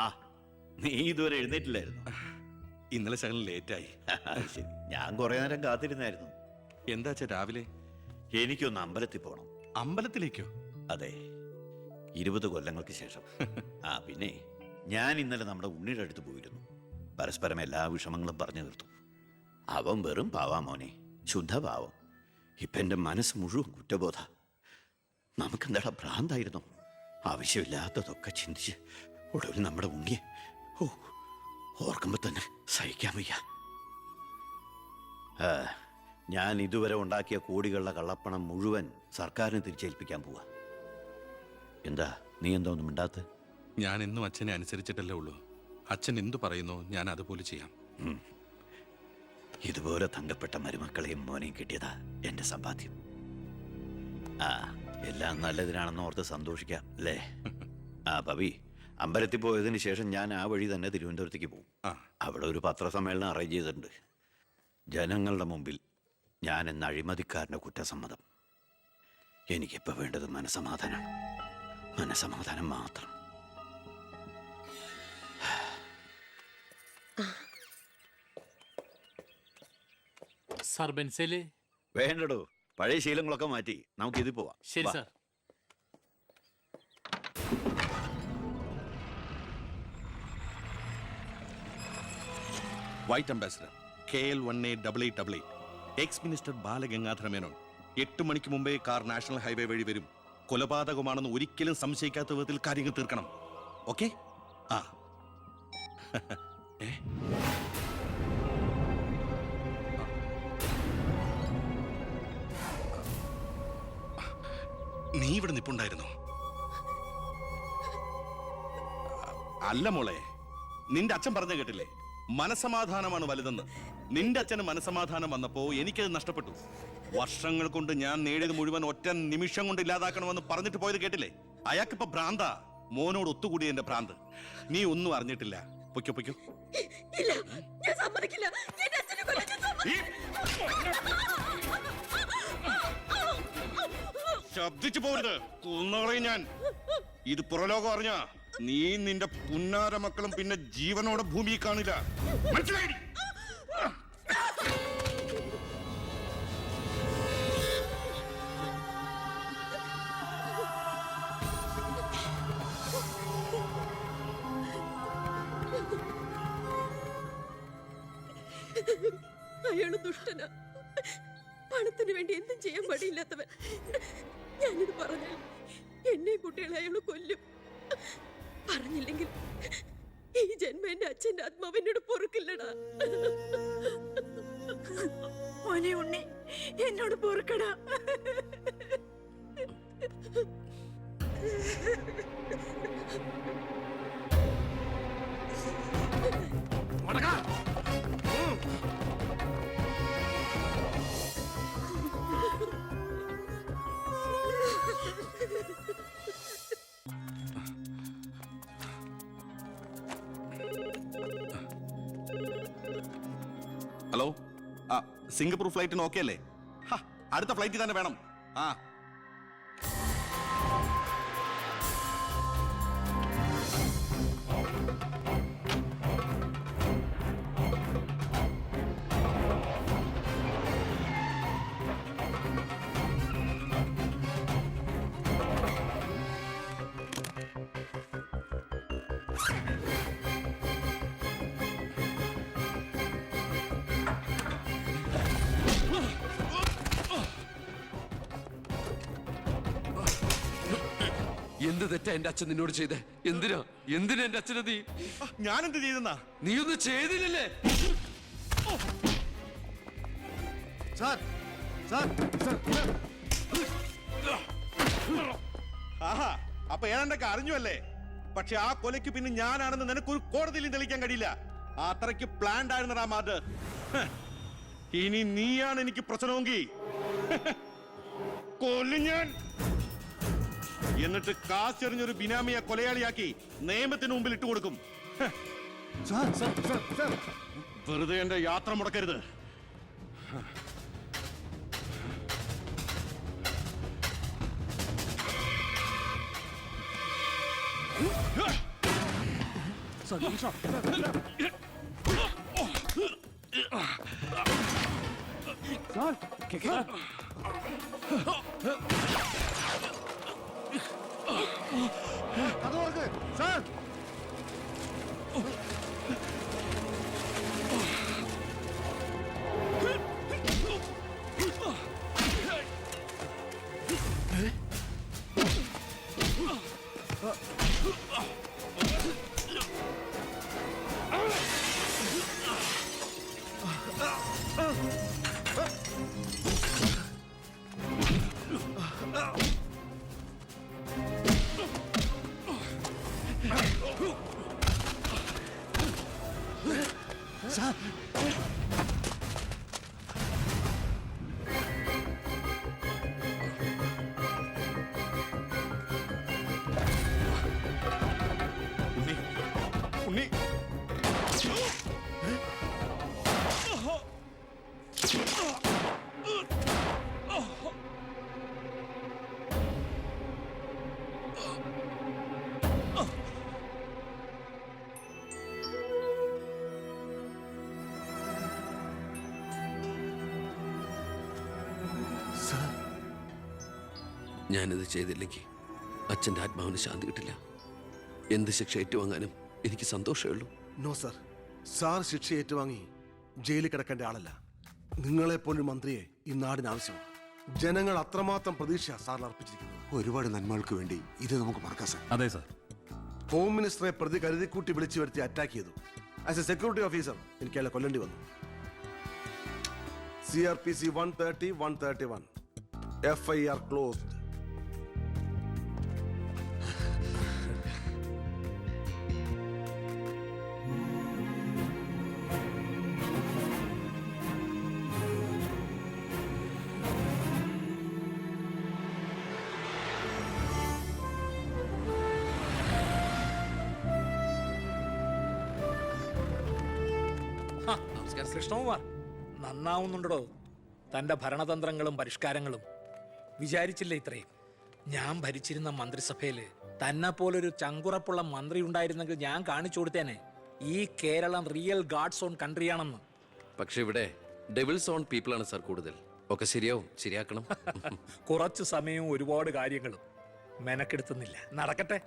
ആ, നീ ഇതുവരെ എഴുന്നേറ്റില്ലായിരുന്നു? ഇന്നലെ ശകലം ലേറ്റായി. ശരി, ഞാൻ കുറെ നേരം കാത്തിരുന്നായിരുന്നു. എന്താ രാവിലെ? എനിക്കൊന്ന് അമ്പലത്തിൽ പോകണം. അമ്പലത്തിലേക്കോ? അതെ, 20 കൊല്ലങ്ങൾക്ക് ശേഷം. പിന്നെ ഞാൻ ഇന്നലെ നമ്മുടെ ഉണ്ണിയുടെ അടുത്ത് പോയിരുന്നു. പരസ്പരം എല്ലാ വിഷമങ്ങളും പറഞ്ഞു തീർത്തു. അവൻ വെറും പാവാ മോനെ, ശുദ്ധഭാവം. ഇപ്പം എൻ്റെ മനസ്സ് മുഴുവൻ കുറ്റബോധ. നമുക്കെന്താടാ ഭ്രാന്തായിരുന്നു? ആവശ്യമില്ലാത്തതൊക്കെ ചിന്തിച്ച് ഒടുവിൽ നമ്മുടെ ഉണ്ണിയെ ഓർക്കുമ്പോൾ തന്നെ സഹിക്കാൻ വയ്യ. ഞാൻ ഇതുവരെ ഉണ്ടാക്കിയ കോടികളുടെ കള്ളപ്പണം മുഴുവൻ സർക്കാരിന് തിരിച്ചേൽപ്പിക്കാൻ പോവാ. എന്താ നീ എന്താ ഒന്നും മിണ്ടാത്ത? ഞാൻ എന്നും അച്ഛനെ അനുസരിച്ചിട്ടല്ലേ ഉള്ളൂ. അച്ഛൻ എന്തു പറയുന്നോ ഞാൻ അതുപോലെ ചെയ്യാം. ഇതുപോലെ തങ്കപ്പെട്ട മരുമക്കളെയും മോനെയും കിട്ടിയതാ എന്റെ സമ്പാദ്യം. എല്ലാം നല്ലതിനാണെന്ന് ഓർത്ത് സന്തോഷിക്കാം അല്ലേ? പവി, അമ്പലത്തിൽ പോയതിന് ശേഷം ഞാൻ ആ വഴി തന്നെ തിരുവനന്തപുരത്തേക്ക് പോകും. അവിടെ ഒരു പത്രസമ്മേളനം അറേഞ്ച് ചെയ്തിട്ടുണ്ട്. ജനങ്ങളുടെ മുമ്പിൽ ഞാൻ എന്ന അഴിമതിക്കാരൻ്റെ കുറ്റസമ്മതം. എനിക്കിപ്പോൾ വേണ്ടത് മനസമാധാനമാണ്. മനസമാധാനം മാത്രം. സാർ ബെൻസേല് വേണ്ടടോ, പഴയ ശീലങ്ങളൊക്കെ മാറ്റി നമുക്ക് ഇതിൽ പോവാം. ശരി sir. White ambassador KL1888 X minister Balagangadhara Menon. 8 മണിക്ക് മുമ്പേ കാർ നാഷണൽ ഹൈവേ വഴി വരും. കൊലപാതകമാണെന്ന് ഒരിക്കലും സംശയിക്കാത്ത വിധത്തിൽ കാര്യങ്ങൾ തീർക്കണം. ഓക്കെ? നീ ഇവിടെ നിപ്പുണ്ടായിരുന്നോ? അല്ല മോളെ, നിന്റെ അച്ഛൻ പറഞ്ഞ കേട്ടില്ലേ, മനസമാധാനമാണ് വലുതെന്ന്. നിന്റെ അച്ഛന് മനസമാധാനം വന്നപ്പോ എനിക്കത് നഷ്ടപ്പെട്ടു. വർഷങ്ങൾ കൊണ്ട് ഞാൻ നേടിയത് മുഴുവൻ ഒറ്റ നിമിഷം കൊണ്ട് ഇല്ലാതാക്കണമെന്ന് പറഞ്ഞിട്ട് പോയത് കേട്ടില്ലേ? അയാൾക്കിപ്പോ ഭ്രാന്താ. മോനോട് ഒത്തുകൂടി എന്റെ ഭ്രാന്ത്. നീ ഒന്നും അറിഞ്ഞിട്ടില്ല. പൊയ്ക്കോ പൊയ്ക്കോ. ശബ്ദിച്ചു പോരുത്, കൊന്നോളെ ഞാൻ. ഇത് പുറലോകം അറിഞ്ഞ നീ നിന്റെ പുന്നാര മക്കളും പിന്നെ ജീവനോടെ ഭൂമിയിൽ കാണില്ല. മനസ്സിലായി? അയാള് ദുഷ്ടനാ. പണത്തിന് വേണ്ടി എന്തും ചെയ്യാൻ മടിയില്ലാത്തവൻ. ഞാനിത് പറഞ്ഞാൽ എന്നെ കുട്ടികളെ അയാള് കൊല്ലും. പറഞ്ഞില്ലെങ്കിൽ ഈ ജന്മം എന്റെ അച്ഛന്റെ ആത്മാവിനോട് പൊറുക്കില്ലടാ. മോനെ ഉണ്ണി, എന്നോട് പൊറുക്കടാ. ഹലോ, സിംഗപ്പൂർ ഫ്ലൈറ്റിന് ഓക്കെ അല്ലേ? അടുത്ത ഫ്ലൈറ്റിൽ തന്നെ വേണം. എന്ത് തെറ്റാ എന്റെ അച്ഛൻ നിന്നോട് ചെയ്തേ? എന്തിനാ എന്റെ അച്ഛനെ നീ? ഞാനെന്ത് ചെയ്തെന്നാ? നീ ഒന്നും ചെയ്തില്ലല്ലേ? അപ്പൊ ഏതാണ്ടൊക്കെ അറിഞ്ഞു അല്ലേ? പക്ഷെ ആ കൊലയ്ക്ക് പിന്നെ ഞാനാണെന്ന് നിനക്കൊരു കോടതിയിലും തെളിയിക്കാൻ കഴിയില്ല. അത്രയ്ക്ക് പ്ലാൻഡ് ആയിരുന്നടാ മാത്. ഇനി നീയാണ് എനിക്ക് പ്രശ്നമെങ്കിൽ കൊല്ലും ഞാൻ. എന്നിട്ട് കാശെറിഞ്ഞൊരു ബിനാമിയെ കൊലയാളിയാക്കി നിയമത്തിന് മുമ്പിൽ ഇട്ടുകൊടുക്കും. വെറുതെ എന്റെ യാത്ര മുടക്കരുത്. ഉണ്ണി ഉണ്ണി ഞാനിത് ചെയ്തില്ലെങ്കിൽ അച്ഛൻ്റെ ആത്മാവിന് ശാന്തി കിട്ടില്ല. എന്ത് ശിക്ഷ ഏറ്റുവാങ്ങാനും എനിക്ക് സന്തോഷമേ ഉള്ളൂ. നോ സർ, സാർ ശിക്ഷ ഏറ്റുവാങ്ങി ജയിലിൽ കിടക്കേണ്ട ആളല്ല. നിങ്ങളെപ്പോലൊരു മന്ത്രിയെ ഈ നാടിന് ആവശ്യമാണ്. ജനങ്ങൾ അത്രമാത്രം പ്രതീക്ഷ സാറിന് അർപ്പിച്ചിരിക്കുന്നത്. ഒരുപാട് നന്മകൾക്ക് വേണ്ടി ഇത് നമുക്ക് മറക്കാം സാർ. അതെ സാർ. ഹോം മിനിസ്റ്ററെ പ്രതി കരുതിക്കൂട്ടി വിളിച്ചു വരുത്തി അറ്റാക്ക് ചെയ്തു. ആസ് എ സെക്യൂരിറ്റി ഓഫീസർ എനിക്ക് അയാളെ കൊല്ലേണ്ടി വന്നു. CRPC 130, 131 FIR closed. നമസ്കാരം സാർ. കൃഷ്ണകുമാർ നന്നാവുന്നുണ്ടോ തന്റെ ഭരണതന്ത്രങ്ങളും പരിഷ്കാരങ്ങളും? വിചാരിച്ചില്ല ഇത്രയും. ഞാൻ ഭരിച്ചിരുന്ന മന്ത്രിസഭയില് തന്നെ പോലൊരു ചങ്കുറപ്പുള്ള മന്ത്രി ഉണ്ടായിരുന്നെങ്കിൽ ഞാൻ കാണിച്ചു കൊടുത്തേനെ ഈ കേരളം റിയൽ ഗാഡ്സ് ഓൺ കൺട്രിയാണെന്ന്. പക്ഷെ ഇവിടെ ഡെവിൾസ് ഓൺ പീപ്പിളാണ് സാർ കൂടുതൽ. ഒക്കെ ശരിയാവും, ശരിയാക്കണം. കുറച്ച് സമയവും ഒരുപാട് കാര്യങ്ങളും മെനക്കെടുത്തുന്നില്ല. നടക്കട്ടെ.